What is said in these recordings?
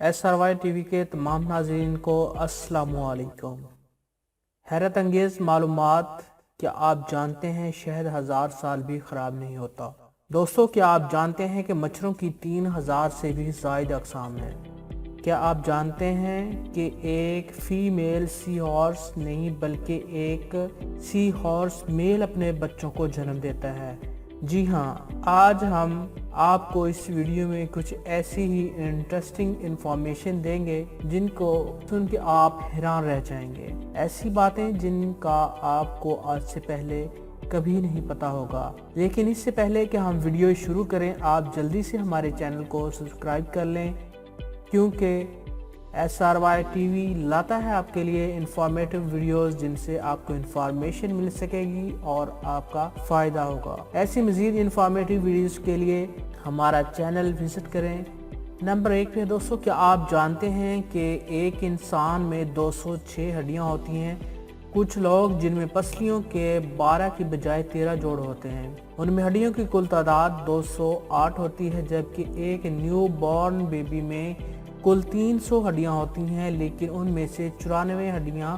SRY TV के तमाम नाज़रीन को अस्सलामु अलैकुम। हैरत अंगेज़ मालूमात, क्या आप जानते हैं शहद 1000 साल भी ख़राब नहीं होता। दोस्तों, क्या आप जानते हैं कि मच्छरों की 3000 से भी ज़ायद अक़साम हैं। क्या आप जानते हैं कि एक फीमेल सी हॉर्स नहीं बल्कि एक सी हॉर्स मेल अपने बच्चों को जन्म देता है। जी हाँ, आज हम आपको इस वीडियो में कुछ ऐसी ही इंटरेस्टिंग इंफॉर्मेशन देंगे जिनको सुन के आप हैरान रह जाएंगे। ऐसी बातें जिनका आपको आज से पहले कभी नहीं पता होगा। लेकिन इससे पहले कि हम वीडियो शुरू करें, आप जल्दी से हमारे चैनल को सब्सक्राइब कर लें, क्योंकि SRY टीवी लाता है आपके लिए इंफॉर्मेटिव वीडियोस जिनसे आपको इंफॉर्मेशन मिल सकेगी और आपका फ़ायदा होगा। ऐसी मज़ीद इंफॉर्मेटिव वीडियोस के लिए हमारा चैनल विज़िट करें। नंबर 1 पे दोस्तों, क्या आप जानते हैं कि एक इंसान में 206 हड्डियां होती हैं। कुछ लोग जिनमें पसलियों के 12 की बजाय 13 जोड़ होते हैं, उनमें हड्डियों की कुल तादाद 208 होती है, जबकि एक न्यू बॉर्न बेबी में कुल 300 हड्डियां होती हैं, लेकिन उनमें से 94 हड्डियां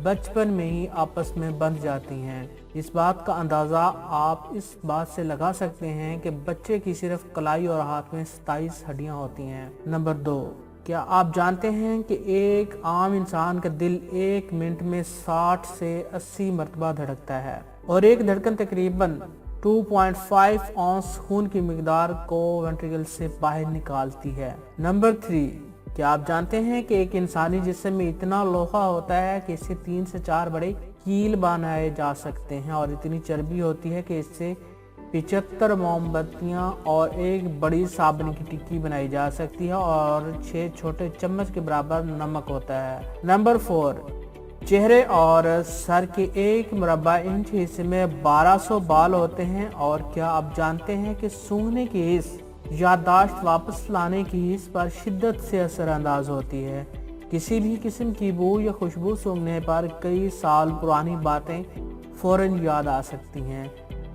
बचपन में ही आपस में बंध जाती हैं। इस बात का अंदाज़ा आप इस बात से लगा सकते हैं कि बच्चे की सिर्फ कलाई और हाथ में 27 हड्डियां होती हैं। नंबर 2, क्या आप जानते हैं कि एक आम इंसान का दिल 1 मिनट में 60 से 80 मरतबा धड़कता है और एक धड़कन तकरीबन 2.5 औंस खून की मिकदार को वेंट्रिकल से बाहर निकालती है। नंबर 3, क्या आप जानते हैं कि एक इंसानी जिस्म में इतना लोहा होता है कि इससे 3 से 4 बड़े कील बनाए जा सकते हैं और इतनी चर्बी होती है कि इससे 75 मोमबत्तियां और एक बड़ी साबुन की टिक्की बनाई जा सकती है और 6 छोटे चम्मच के बराबर नमक होता है। नंबर 4, चेहरे और सर के एक मुरब्बा इंच हिस्से में 1200 बाल होते हैं। और क्या आप जानते हैं कि सूंघने की हिस्स याददाश्त वापस लाने की हिस्स पर शिद्दत से असरअंदाज होती है। किसी भी किस्म की बू या खुशबू सूंघने पर कई साल पुरानी बातें फौरन याद आ सकती हैं।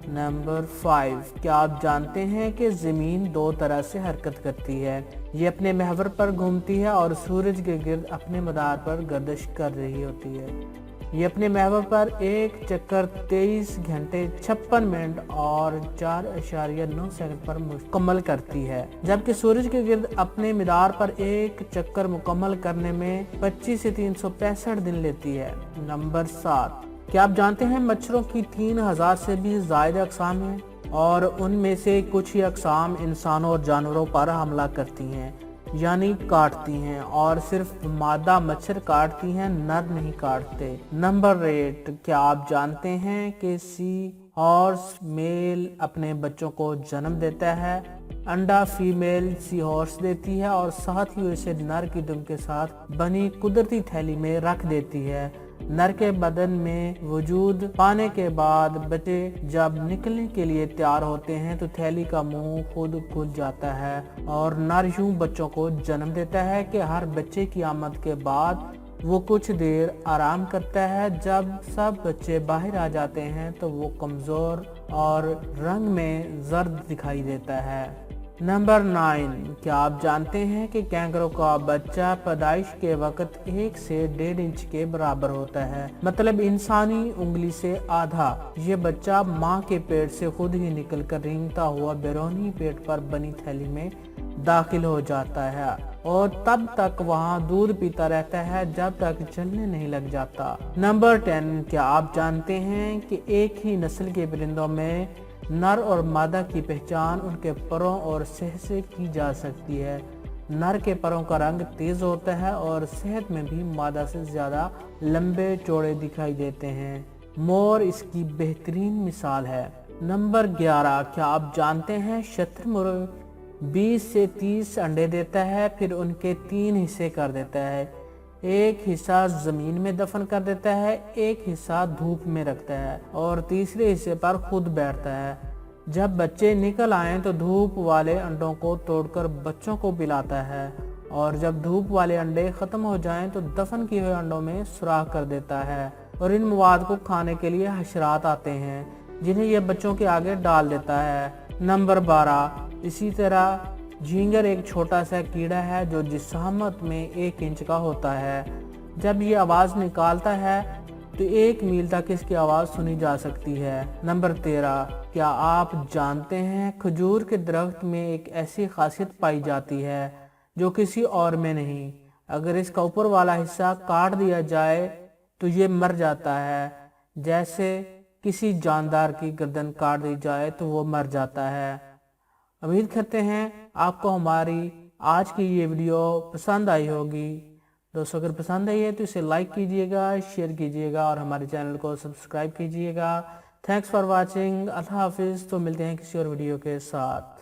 नंबर 5, क्या आप जानते हैं कि ज़मीन 2 तरह से हरकत करती है। ये अपने महवर पर घूमती है और सूरज के गिर्द अपने मदार पर गर्दिश कर रही होती है। ये अपने महवर पर एक चक्कर 23 घंटे 56 मिनट और 4.9 सेकंड पर मुकम्मल करती है, जबकि सूरज के गिर्द अपने मदार पर एक चक्कर मुकम्मल करने में 25 से 365 दिन लेती है। नंबर 7, क्या आप जानते हैं मच्छरों की 3000 से भी ज़्यादा अक़साम हैं और उनमें से कुछ ही अक़साम इंसानों और जानवरों पर हमला करती हैं, यानी काटती हैं, और सिर्फ मादा मच्छर काटती हैं, नर नहीं काटते। नंबर 8, क्या आप जानते हैं कि सी हॉर्स मेल अपने बच्चों को जन्म देता है। अंडा फीमेल सी हॉर्स देती है और साथ ही उसे नर की दुम के साथ बनी कुदरती थैली में रख देती है। नर के बदन में वजूद पाने के बाद बच्चे जब निकलने के लिए तैयार होते हैं तो थैली का मुंह खुद खुल जाता है और नर यूं बच्चों को जन्म देता है कि हर बच्चे की आमद के बाद वो कुछ देर आराम करता है। जब सब बच्चे बाहर आ जाते हैं तो वो कमज़ोर और रंग में जर्द दिखाई देता है। नंबर 9, क्या आप जानते हैं कि कैंगरू का बच्चा पैदाइश के वक्त 1 से 1.5 इंच के बराबर होता है, मतलब इंसानी उंगली से आधा। ये बच्चा माँ के पेट से खुद ही निकलकर रेंगता हुआ बैरूनी पेट पर बनी थैली में दाखिल हो जाता है और तब तक वहाँ दूध पीता रहता है जब तक चलने नहीं लग जाता। नंबर 10, क्या आप जानते हैं कि एक ही नस्ल के परिंदों में नर और मादा की पहचान उनके परों और सेह से की जा सकती है। नर के परों का रंग तेज होता है और सेहत में भी मादा से ज्यादा लंबे चौड़े दिखाई देते हैं। मोर इसकी बेहतरीन मिसाल है। नंबर 11, क्या आप जानते हैं शतुरमुर्ग 20 से 30 अंडे देता है, फिर उनके 3 हिस्से कर देता है। एक हिस्सा जमीन में दफन कर देता है, एक हिस्सा धूप में रखता है और तीसरे हिस्से पर खुद बैठता है। जब बच्चे निकल आए तो धूप वाले अंडों को तोड़कर बच्चों को पिलाता है और जब धूप वाले अंडे खत्म हो जाएं तो दफन किए हुए अंडों में सुराख कर देता है और इन मवाद को खाने के लिए हशरात आते हैं जिन्हें यह बच्चों के आगे डाल देता है। नंबर 12, इसी तरह झींगर एक छोटा सा कीड़ा है जो जिस्मानत में 1 इंच का होता है। जब ये आवाज़ निकालता है तो 1 मील तक इसकी आवाज़ सुनी जा सकती है। नंबर 13, क्या आप जानते हैं खजूर के दरख्त में एक ऐसी खासियत पाई जाती है जो किसी और में नहीं। अगर इसका ऊपर वाला हिस्सा काट दिया जाए तो ये मर जाता है। जैसे किसी जानदार की गर्दन काट दी जाए तो वो मर जाता है। उम्मीद करते हैं आपको हमारी आज की ये वीडियो पसंद आई होगी। दोस्तों अगर पसंद आई है तो इसे लाइक कीजिएगा, शेयर कीजिएगा और हमारे चैनल को सब्सक्राइब कीजिएगा। Thanks for watching. अल्लाह हाफिज़। तो मिलते हैं किसी और वीडियो के साथ।